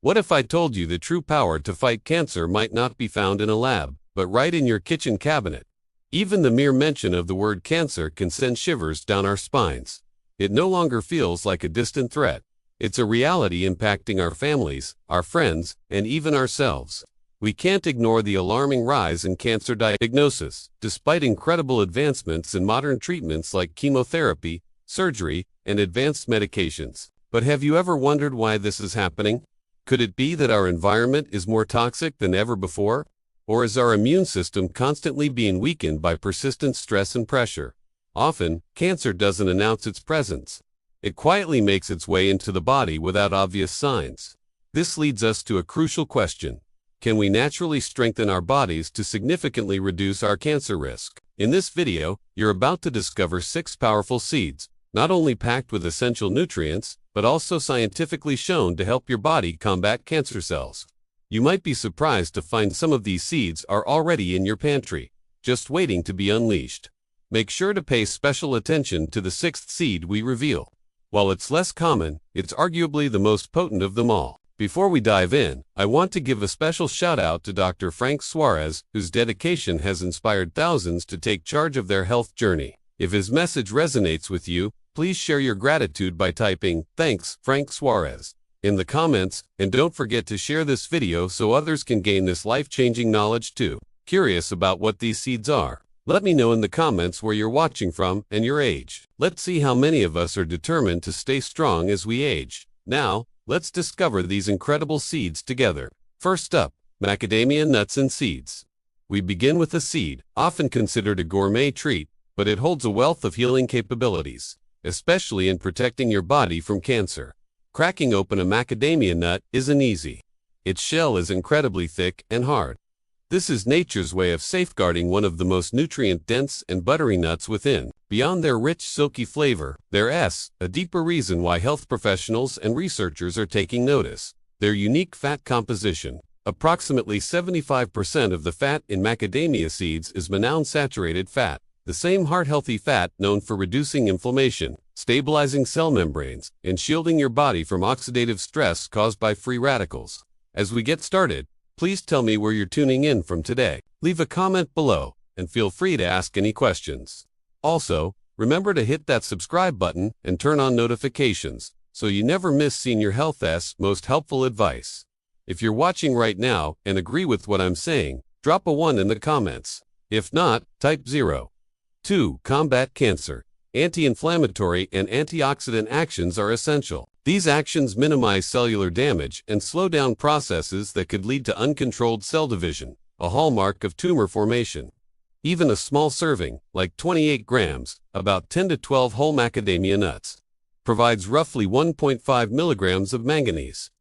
What if I told you the true power to fight cancer might not be found in a lab, but right in your kitchen cabinet? Even the mere mention of the word cancer can send shivers down our spines. It no longer feels like a distant threat. It's a reality impacting our families, our friends, and even ourselves. We can't ignore the alarming rise in cancer diagnosis, despite incredible advancements in modern treatments like chemotherapy, surgery, and advanced medications. But have you ever wondered why this is happening? Could it be that our environment is more toxic than ever before? Or is our immune system constantly being weakened by persistent stress and pressure? Often, cancer doesn't announce its presence. It quietly makes its way into the body without obvious signs. This leads us to a crucial question. Can we naturally strengthen our bodies to significantly reduce our cancer risk? In this video, you're about to discover 6 powerful seeds, not only packed with essential nutrients, but also scientifically shown to help your body combat cancer cells. You might be surprised to find some of these seeds are already in your pantry, just waiting to be unleashed. Make sure to pay special attention to the 6th seed we reveal. While it's less common, it's arguably the most potent of them all. Before we dive in, I want to give a special shout out to Dr. Frank Suarez, whose dedication has inspired thousands to take charge of their health journey. If his message resonates with you, please share your gratitude by typing, "Thanks, Frank Suarez," in the comments, and don't forget to share this video so others can gain this life-changing knowledge too. Curious about what these seeds are? Let me know in the comments where you're watching from and your age. Let's see how many of us are determined to stay strong as we age. Now, let's discover these incredible seeds together. First up, macadamia nuts and seeds. We begin with a seed, often considered a gourmet treat, but it holds a wealth of healing capabilities, especially in protecting your body from cancer. Cracking open a macadamia nut isn't easy. Its shell is incredibly thick and hard. This is nature's way of safeguarding one of the most nutrient-dense and buttery nuts within. Beyond their rich, silky flavor, there's a deeper reason why health professionals and researchers are taking notice: their unique fat composition. Approximately 75% of the fat in macadamia seeds is monounsaturated fat, the same heart-healthy fat known for reducing inflammation, stabilizing cell membranes, and shielding your body from oxidative stress caused by free radicals. As we get started, please tell me where you're tuning in from today. Leave a comment below, and feel free to ask any questions. Also, remember to hit that subscribe button and turn on notifications, so you never miss Senior Health's most helpful advice. If you're watching right now and agree with what I'm saying, drop a 1 in the comments. If not, type 0. 2. Combat cancer. Anti-inflammatory and antioxidant actions are essential. These actions minimize cellular damage and slow down processes that could lead to uncontrolled cell division, a hallmark of tumor formation. Even a small serving, like 28 grams, about 10 to 12 whole macadamia nuts, provides roughly 1.5 milligrams of manganese.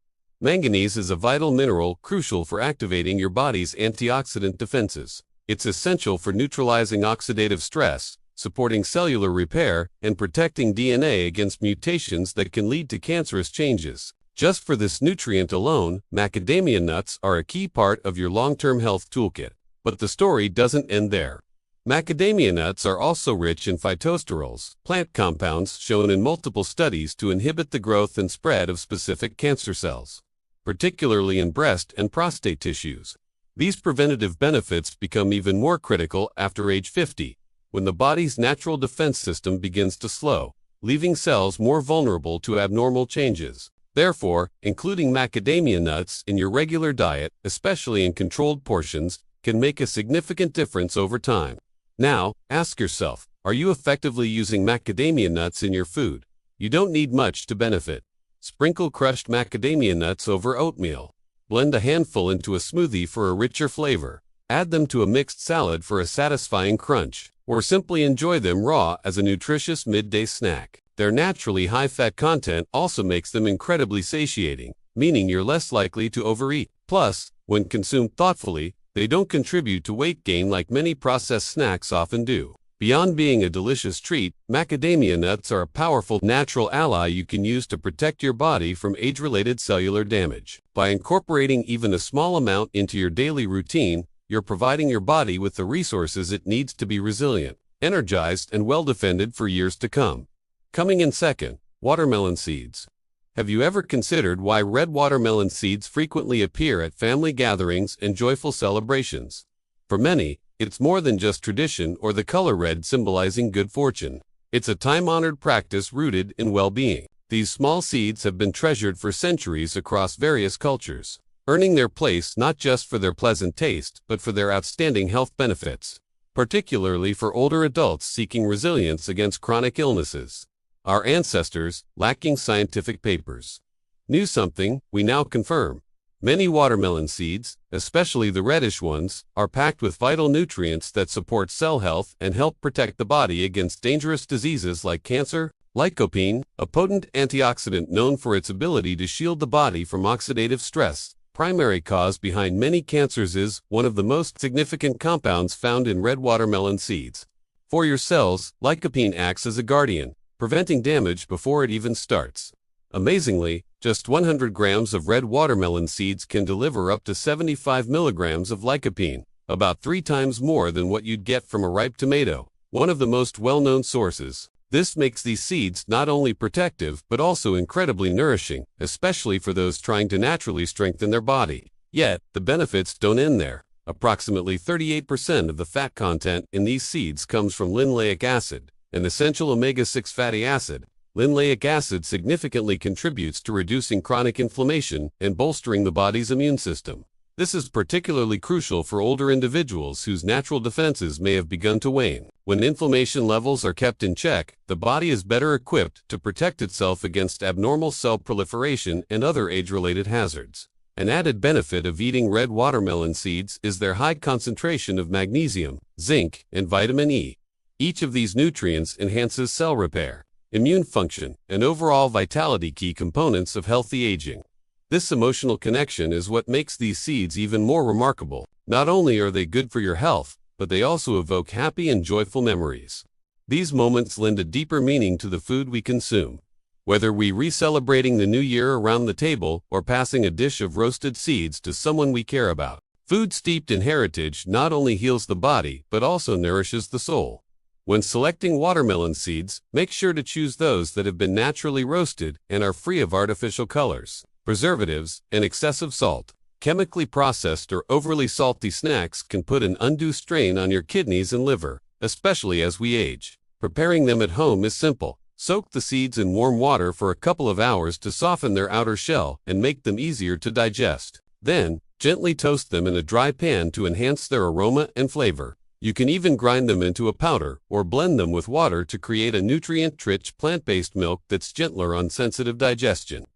Manganese is a vital mineral crucial for activating your body's antioxidant defenses. It's essential for neutralizing oxidative stress, supporting cellular repair, and protecting DNA against mutations that can lead to cancerous changes. Just for this nutrient alone, macadamia nuts are a key part of your long-term health toolkit. But the story doesn't end there. Macadamia nuts are also rich in phytosterols, plant compounds shown in multiple studies to inhibit the growth and spread of specific cancer cells, particularly in breast and prostate tissues. These preventative benefits become even more critical after age 50, when the body's natural defense system begins to slow, leaving cells more vulnerable to abnormal changes. Therefore, including macadamia nuts in your regular diet, especially in controlled portions, can make a significant difference over time. Now, ask yourself, are you effectively using macadamia nuts in your food? You don't need much to benefit. Sprinkle crushed macadamia nuts over oatmeal. Blend a handful into a smoothie for a richer flavor. Add them to a mixed salad for a satisfying crunch, or simply enjoy them raw as a nutritious midday snack. Their naturally high fat content also makes them incredibly satiating, meaning you're less likely to overeat. Plus, when consumed thoughtfully, they don't contribute to weight gain like many processed snacks often do. Beyond being a delicious treat, macadamia nuts are a powerful natural ally you can use to protect your body from age-related cellular damage. By incorporating even a small amount into your daily routine, you're providing your body with the resources it needs to be resilient, energized, and well-defended for years to come. Coming in second, watermelon seeds. Have you ever considered why red watermelon seeds frequently appear at family gatherings and joyful celebrations? For many, it's more than just tradition or the color red symbolizing good fortune. It's a time-honored practice rooted in well-being. These small seeds have been treasured for centuries across various cultures, earning their place not just for their pleasant taste, but for their outstanding health benefits, particularly for older adults seeking resilience against chronic illnesses. Our ancestors, lacking scientific papers, knew something we now confirm. Many watermelon seeds, especially the reddish ones, are packed with vital nutrients that support cell health and help protect the body against dangerous diseases like cancer. Lycopene, a potent antioxidant known for its ability to shield the body from oxidative stress, primary cause behind many cancers, is one of the most significant compounds found in red watermelon seeds. For your cells, lycopene acts as a guardian, preventing damage before it even starts. Amazingly, just 100 grams of red watermelon seeds can deliver up to 75 milligrams of lycopene, about 3 times more than what you'd get from a ripe tomato, one of the most well-known sources. This makes these seeds not only protective but also incredibly nourishing, especially for those trying to naturally strengthen their body. Yet, the benefits don't end there. Approximately 38% of the fat content in these seeds comes from linoleic acid, an essential omega-6 fatty acid. Linoleic acid significantly contributes to reducing chronic inflammation and bolstering the body's immune system. This is particularly crucial for older individuals whose natural defenses may have begun to wane. When inflammation levels are kept in check, the body is better equipped to protect itself against abnormal cell proliferation and other age-related hazards. An added benefit of eating red watermelon seeds is their high concentration of magnesium, zinc, and vitamin E. Each of these nutrients enhances cell repair, immune function, and overall vitality, key components of healthy aging. This emotional connection is what makes these seeds even more remarkable. Not only are they good for your health, but they also evoke happy and joyful memories. These moments lend a deeper meaning to the food we consume. Whether we re-celebrating the new year around the table or passing a dish of roasted seeds to someone we care about, food steeped in heritage not only heals the body but also nourishes the soul. When selecting watermelon seeds, make sure to choose those that have been naturally roasted and are free of artificial colors, preservatives, and excessive salt. Chemically processed or overly salty snacks can put an undue strain on your kidneys and liver, especially as we age. Preparing them at home is simple. Soak the seeds in warm water for a couple of hours to soften their outer shell and make them easier to digest. Then, gently toast them in a dry pan to enhance their aroma and flavor. You can even grind them into a powder or blend them with water to create a nutrient-rich plant-based milk that's gentler on sensitive digestion.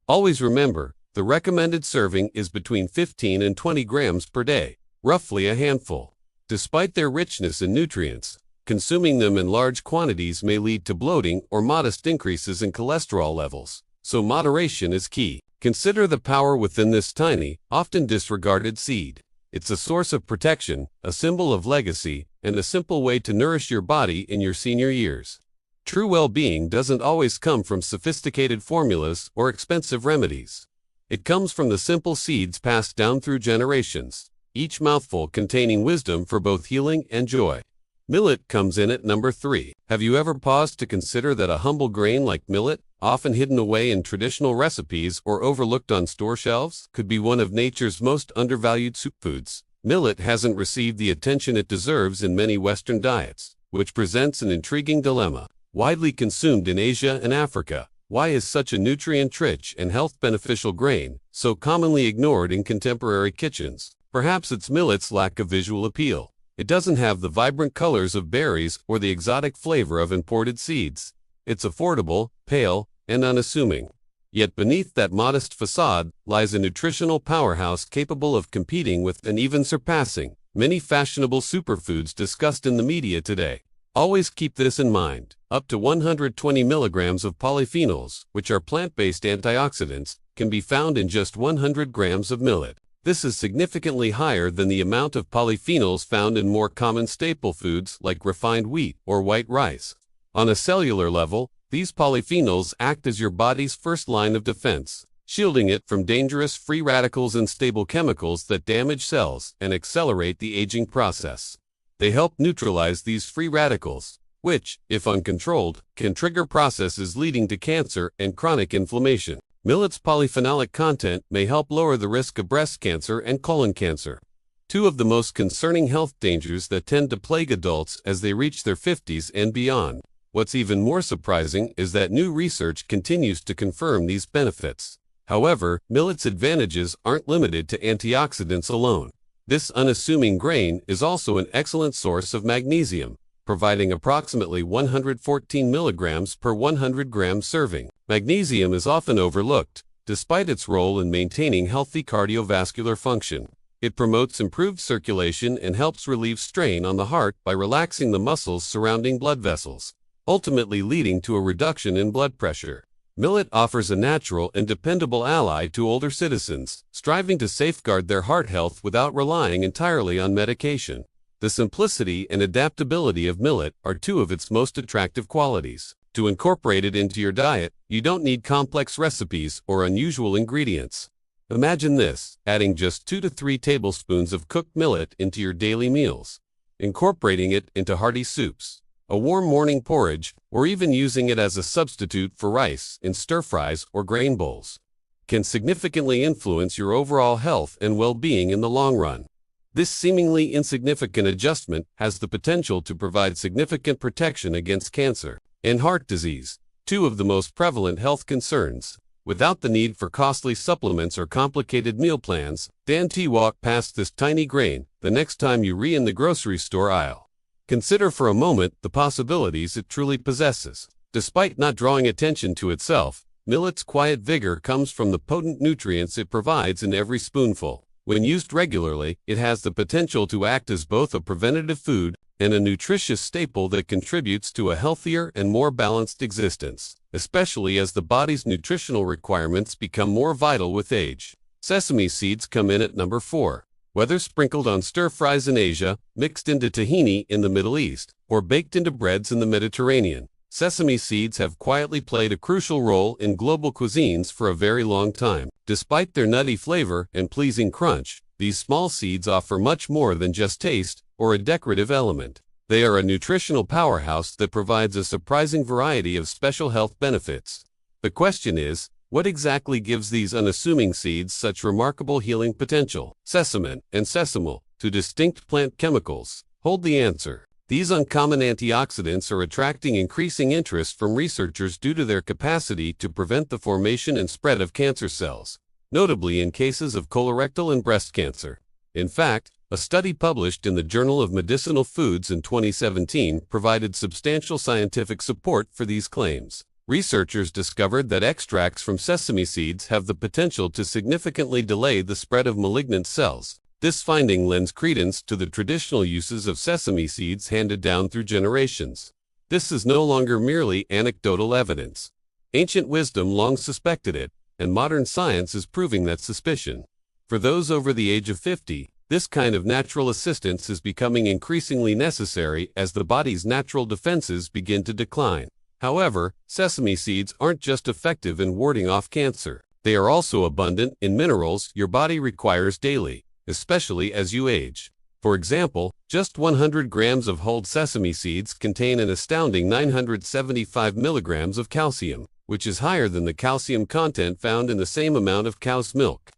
Always remember, the recommended serving is between 15 and 20 grams per day, roughly a handful. Despite their richness in nutrients, consuming them in large quantities may lead to bloating or modest increases in cholesterol levels, so moderation is key. Consider the power within this tiny, often disregarded seed. It's a source of protection, a symbol of legacy, and a simple way to nourish your body in your senior years. True well-being doesn't always come from sophisticated formulas or expensive remedies. It comes from the simple seeds passed down through generations, each mouthful containing wisdom for both healing and joy. Millet comes in at number 3. Have you ever paused to consider that a humble grain like millet, often hidden away in traditional recipes or overlooked on store shelves, could be one of nature's most undervalued superfoods? Millet hasn't received the attention it deserves in many Western diets, which presents an intriguing dilemma. Widely consumed in Asia and Africa, why is such a nutrient-rich and health-beneficial grain so commonly ignored in contemporary kitchens? Perhaps it's millet's lack of visual appeal. It doesn't have the vibrant colors of berries or the exotic flavor of imported seeds. It's affordable, pale, and unassuming. Yet beneath that modest facade lies a nutritional powerhouse capable of competing with and even surpassing many fashionable superfoods discussed in the media today. Always keep this in mind. Up to 120 milligrams of polyphenols, which are plant-based antioxidants, can be found in just 100 grams of millet. This is significantly higher than the amount of polyphenols found in more common staple foods like refined wheat or white rice. On a cellular level, these polyphenols act as your body's first line of defense, shielding it from dangerous free radicals and stable chemicals that damage cells and accelerate the aging process. They help neutralize these free radicals, which, if uncontrolled, can trigger processes leading to cancer and chronic inflammation. Millet's polyphenolic content may help lower the risk of breast cancer and colon cancer, two of the most concerning health dangers that tend to plague adults as they reach their 50s and beyond. What's even more surprising is that new research continues to confirm these benefits. However, millet's advantages aren't limited to antioxidants alone. This unassuming grain is also an excellent source of magnesium, providing approximately 114 milligrams per 100 gram serving. Magnesium is often overlooked, despite its role in maintaining healthy cardiovascular function. It promotes improved circulation and helps relieve strain on the heart by relaxing the muscles surrounding blood vessels, ultimately leading to a reduction in blood pressure. Millet offers a natural and dependable ally to older citizens, striving to safeguard their heart health without relying entirely on medication. The simplicity and adaptability of millet are two of its most attractive qualities. To incorporate it into your diet, you don't need complex recipes or unusual ingredients. Imagine this: adding just 2 to 3 tablespoons of cooked millet into your daily meals, incorporating it into hearty soups, a warm morning porridge, or even using it as a substitute for rice in stir-fries or grain bowls, can significantly influence your overall health and well-being in the long run. This seemingly insignificant adjustment has the potential to provide significant protection against cancer and heart disease, two of the most prevalent health concerns. Without the need for costly supplements or complicated meal plans, walk past this tiny grain the next time you in the grocery store aisle. Consider for a moment the possibilities it truly possesses. Despite not drawing attention to itself, millet's quiet vigor comes from the potent nutrients it provides in every spoonful. When used regularly, it has the potential to act as both a preventative food and a nutritious staple that contributes to a healthier and more balanced existence, especially as the body's nutritional requirements become more vital with age. Sesame seeds come in at number 4. Whether sprinkled on stir-fries in Asia, mixed into tahini in the Middle East, or baked into breads in the Mediterranean, sesame seeds have quietly played a crucial role in global cuisines for a very long time. Despite their nutty flavor and pleasing crunch, these small seeds offer much more than just taste or a decorative element. They are a nutritional powerhouse that provides a surprising variety of special health benefits. The question is, what exactly gives these unassuming seeds such remarkable healing potential? Sesamin and sesamal, two distinct plant chemicals, hold the answer. These uncommon antioxidants are attracting increasing interest from researchers due to their capacity to prevent the formation and spread of cancer cells, notably in cases of colorectal and breast cancer. In fact, a study published in the Journal of Medicinal Foods in 2017 provided substantial scientific support for these claims. Researchers discovered that extracts from sesame seeds have the potential to significantly delay the spread of malignant cells. This finding lends credence to the traditional uses of sesame seeds handed down through generations. This is no longer merely anecdotal evidence. Ancient wisdom long suspected it, and modern science is proving that suspicion. For those over the age of 50, this kind of natural assistance is becoming increasingly necessary as the body's natural defenses begin to decline. However, sesame seeds aren't just effective in warding off cancer. They are also abundant in minerals your body requires daily, especially as you age. For example, just 100 grams of whole sesame seeds contain an astounding 975 milligrams of calcium, which is higher than the calcium content found in the same amount of cow's milk.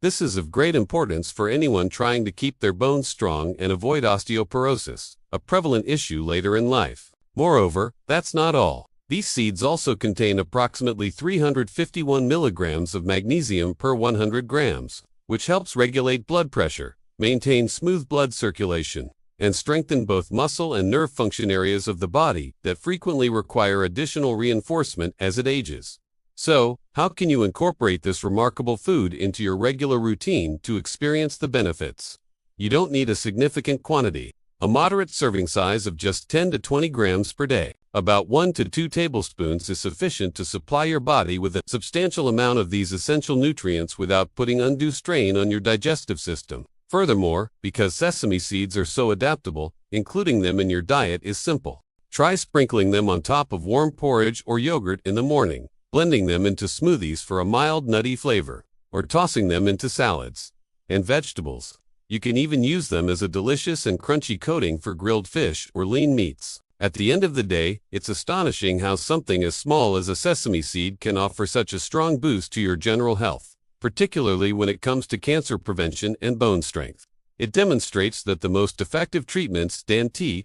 This is of great importance for anyone trying to keep their bones strong and avoid osteoporosis, a prevalent issue later in life. Moreover, that's not all. These seeds also contain approximately 351 milligrams of magnesium per 100 grams, which helps regulate blood pressure, maintain smooth blood circulation, and strengthen both muscle and nerve function areas of the body that frequently require additional reinforcement as it ages. So, how can you incorporate this remarkable food into your regular routine to experience the benefits? You don't need a significant quantity. A moderate serving size of just 10 to 20 grams per day, about 1 to 2 tablespoons, is sufficient to supply your body with a substantial amount of these essential nutrients without putting undue strain on your digestive system. Furthermore, because sesame seeds are so adaptable, including them in your diet is simple. Try sprinkling them on top of warm porridge or yogurt in the morning, blending them into smoothies for a mild nutty flavor, or tossing them into salads and vegetables. You can even use them as a delicious and crunchy coating for grilled fish or lean meats. At the end of the day, it's astonishing how something as small as a sesame seed can offer such a strong boost to your general health, particularly when it comes to cancer prevention and bone strength. It demonstrates that the most effective treatments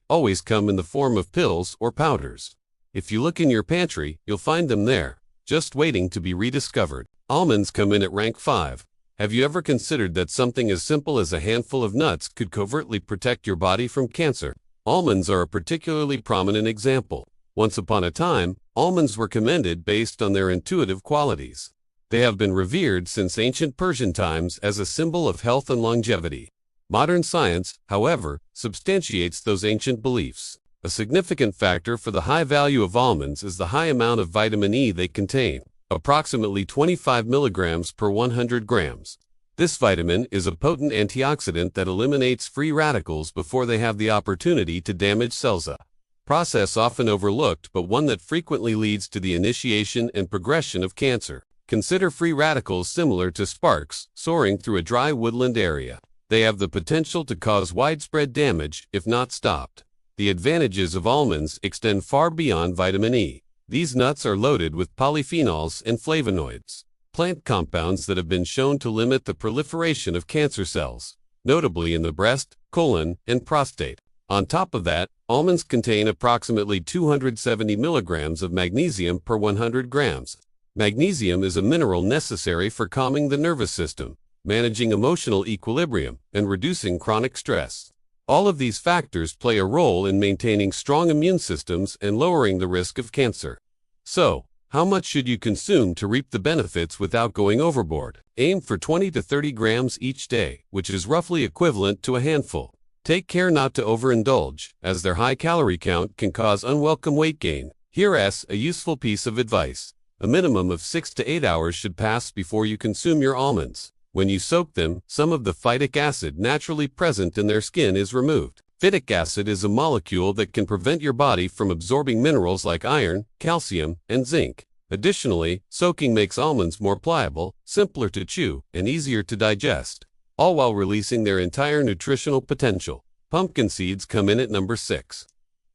always come in the form of pills or powders. If you look in your pantry, you'll find them there, just waiting to be rediscovered. Almonds come in at rank 5. Have you ever considered that something as simple as a handful of nuts could covertly protect your body from cancer? Almonds are a particularly prominent example. Once upon a time, almonds were commended based on their intuitive qualities. They have been revered since ancient Persian times as a symbol of health and longevity. Modern science, however, substantiates those ancient beliefs. A significant factor for the high value of almonds is the high amount of vitamin E they contain, approximately 25 milligrams per 100 grams. This vitamin is a potent antioxidant that eliminates free radicals before they have the opportunity to damage cells. A process often overlooked, but one that frequently leads to the initiation and progression of cancer. Consider free radicals similar to sparks soaring through a dry woodland area. They have the potential to cause widespread damage if not stopped. The advantages of almonds extend far beyond vitamin E. These nuts are loaded with polyphenols and flavonoids, plant compounds that have been shown to limit the proliferation of cancer cells, notably in the breast, colon, and prostate. On top of that, almonds contain approximately 270 milligrams of magnesium per 100 grams. Magnesium is a mineral necessary for calming the nervous system, managing emotional equilibrium, and reducing chronic stress. All of these factors play a role in maintaining strong immune systems and lowering the risk of cancer. So, how much should you consume to reap the benefits without going overboard? Aim for 20 to 30 grams each day, which is roughly equivalent to a handful. Take care not to overindulge, as their high calorie count can cause unwelcome weight gain. Here's a useful piece of advice. A minimum of 6 to 8 hours should pass before you consume your almonds. When you soak them, some of the phytic acid naturally present in their skin is removed. Phytic acid is a molecule that can prevent your body from absorbing minerals like iron, calcium, and zinc. Additionally, soaking makes almonds more pliable, simpler to chew, and easier to digest, all while releasing their entire nutritional potential. Pumpkin seeds come in at number 6.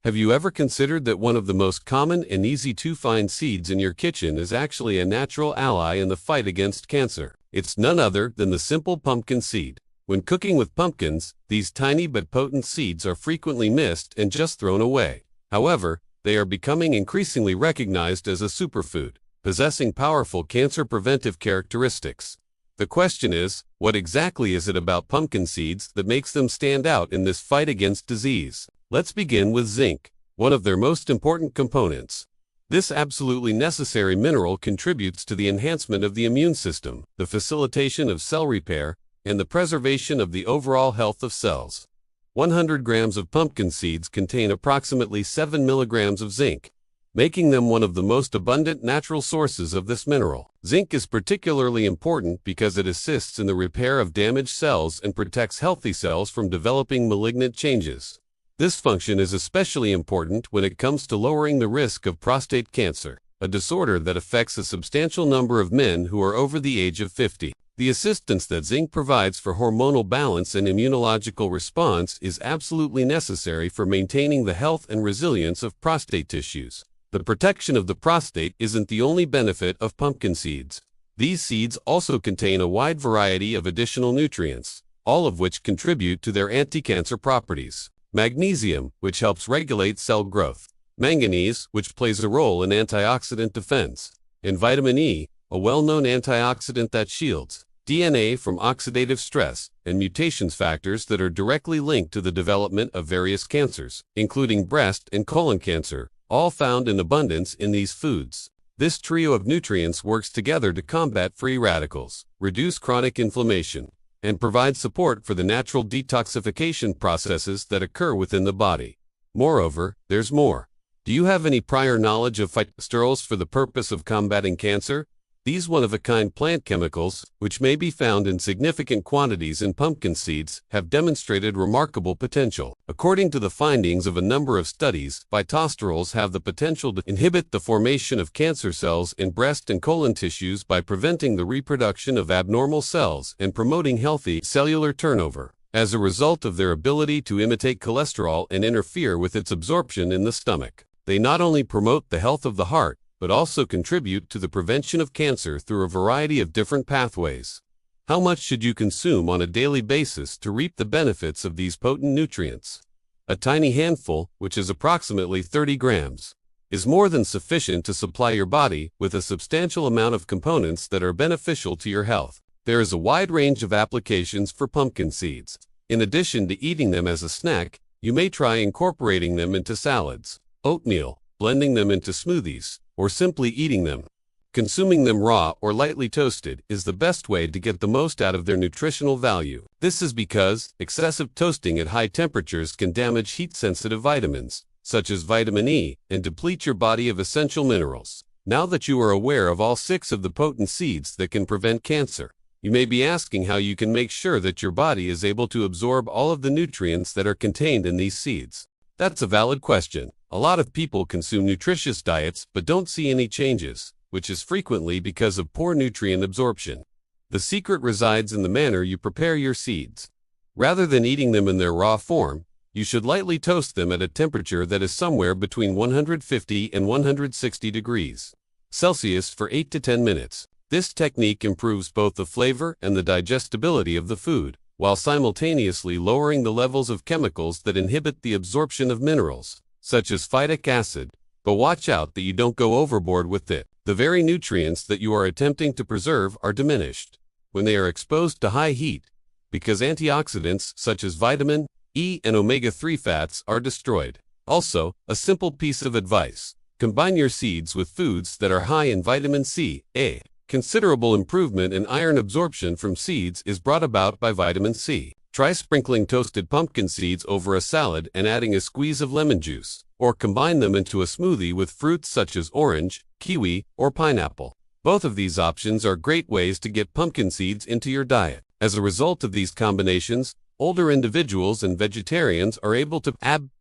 Have you ever considered that one of the most common and easy to find seeds in your kitchen is actually a natural ally in the fight against cancer? It's none other than the simple pumpkin seed. When cooking with pumpkins, these tiny but potent seeds are frequently missed and just thrown away. However, they are becoming increasingly recognized as a superfood, possessing powerful cancer-preventive characteristics. The question is, what exactly is it about pumpkin seeds that makes them stand out in this fight against disease? Let's begin with zinc, one of their most important components. This absolutely necessary mineral contributes to the enhancement of the immune system, the facilitation of cell repair, and the preservation of the overall health of cells. 100 grams of pumpkin seeds contain approximately 7 milligrams of zinc, making them one of the most abundant natural sources of this mineral. Zinc is particularly important because it assists in the repair of damaged cells and protects healthy cells from developing malignant changes. This function is especially important when it comes to lowering the risk of prostate cancer, a disorder that affects a substantial number of men who are over the age of 50. The assistance that zinc provides for hormonal balance and immunological response is absolutely necessary for maintaining the health and resilience of prostate tissues. The protection of the prostate isn't the only benefit of pumpkin seeds. These seeds also contain a wide variety of additional nutrients, all of which contribute to their anti-cancer properties. Magnesium, which helps regulate cell growth. Manganese, which plays a role in antioxidant defense. And vitamin E, a well-known antioxidant that shields DNA from oxidative stress and mutations factors that are directly linked to the development of various cancers, including breast and colon cancer, all found in abundance in these foods. This trio of nutrients works together to combat free radicals, reduce chronic inflammation, and provide support for the natural detoxification processes that occur within the body. Moreover, there's more. Do you have any prior knowledge of phytosterols for the purpose of combating cancer? These one-of-a-kind plant chemicals, which may be found in significant quantities in pumpkin seeds, have demonstrated remarkable potential. According to the findings of a number of studies, phytosterols have the potential to inhibit the formation of cancer cells in breast and colon tissues by preventing the reproduction of abnormal cells and promoting healthy cellular turnover. as a result of their ability to imitate cholesterol and interfere with its absorption in the stomach. They not only promote the health of the heart, but also contribute to the prevention of cancer through a variety of different pathways. How much should you consume on a daily basis to reap the benefits of these potent nutrients? A tiny handful, which is approximately 30 grams, is more than sufficient to supply your body with a substantial amount of components that are beneficial to your health. There is a wide range of applications for pumpkin seeds. In addition to eating them as a snack, you may try incorporating them into salads, oatmeal, blending them into smoothies, or simply eating them. Consuming them raw or lightly toasted is the best way to get the most out of their nutritional value. This is because excessive toasting at high temperatures can damage heat-sensitive vitamins, such as vitamin E, and deplete your body of essential minerals. Now that you are aware of all 6 of the potent seeds that can prevent cancer, you may be asking how you can make sure that your body is able to absorb all of the nutrients that are contained in these seeds. That's a valid question. A lot of people consume nutritious diets but don't see any changes, which is frequently because of poor nutrient absorption. The secret resides in the manner you prepare your seeds. Rather than eating them in their raw form, you should lightly toast them at a temperature that is somewhere between 150 and 160 degrees Celsius for 8 to 10 minutes. This technique improves both the flavor and the digestibility of the food, while simultaneously lowering the levels of chemicals that inhibit the absorption of minerals, such as phytic acid. But watch out that you don't go overboard with it. The very nutrients that you are attempting to preserve are diminished when they are exposed to high heat, because antioxidants such as vitamin E and omega-3 fats are destroyed. Also, a simple piece of advice: combine your seeds with foods that are high in vitamin C, A. Considerable improvement in iron absorption from seeds is brought about by vitamin C. Try sprinkling toasted pumpkin seeds over a salad and adding a squeeze of lemon juice, or combine them into a smoothie with fruits such as orange, kiwi, or pineapple. Both of these options are great ways to get pumpkin seeds into your diet. As a result of these combinations, older individuals and vegetarians are able to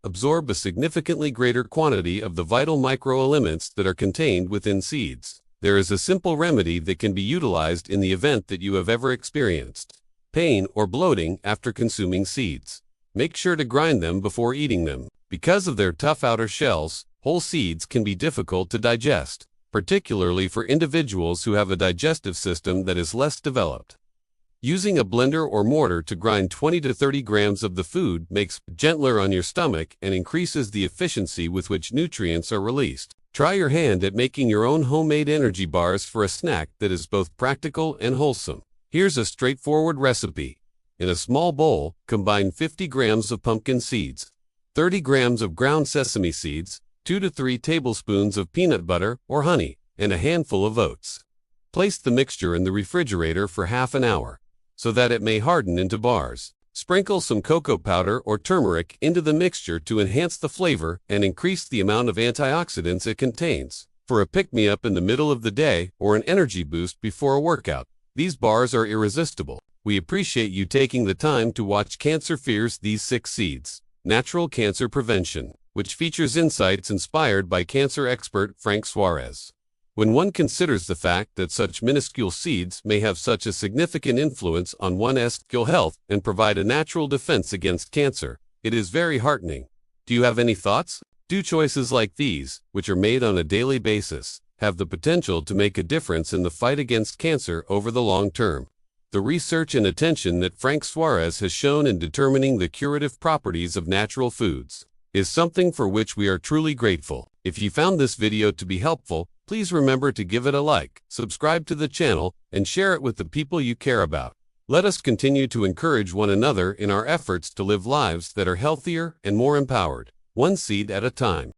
absorb a significantly greater quantity of the vital microelements that are contained within seeds. There is a simple remedy that can be utilized in the event that you have ever experienced pain or bloating after consuming seeds. Make sure to grind them before eating them. Because of their tough outer shells, whole seeds can be difficult to digest, particularly for individuals who have a digestive system that is less developed. Using a blender or mortar to grind 20 to 30 grams of the food makes it gentler on your stomach and increases the efficiency with which nutrients are released. Try your hand at making your own homemade energy bars for a snack that is both practical and wholesome. Here's a straightforward recipe. In a small bowl, combine 50 grams of pumpkin seeds, 30 grams of ground sesame seeds, 2 to 3 tablespoons of peanut butter or honey, and a handful of oats. Place the mixture in the refrigerator for half an hour, so that it may harden into bars. Sprinkle some cocoa powder or turmeric into the mixture to enhance the flavor and increase the amount of antioxidants it contains. For a pick-me-up in the middle of the day or an energy boost before a workout, these bars are irresistible. We appreciate you taking the time to watch Cancer Fears These 6 Seeds, Natural Cancer Prevention, which features insights inspired by cancer expert Frank Suarez. When one considers the fact that such minuscule seeds may have such a significant influence on one's health and provide a natural defense against cancer, it is very heartening. Do you have any thoughts? Do choices like these, which are made on a daily basis, have the potential to make a difference in the fight against cancer over the long term? The research and attention that Frank Suarez has shown in determining the curative properties of natural foods is something for which we are truly grateful. If you found this video to be helpful, please remember to give it a like, subscribe to the channel, and share it with the people you care about. Let us continue to encourage one another in our efforts to live lives that are healthier and more empowered, one seed at a time.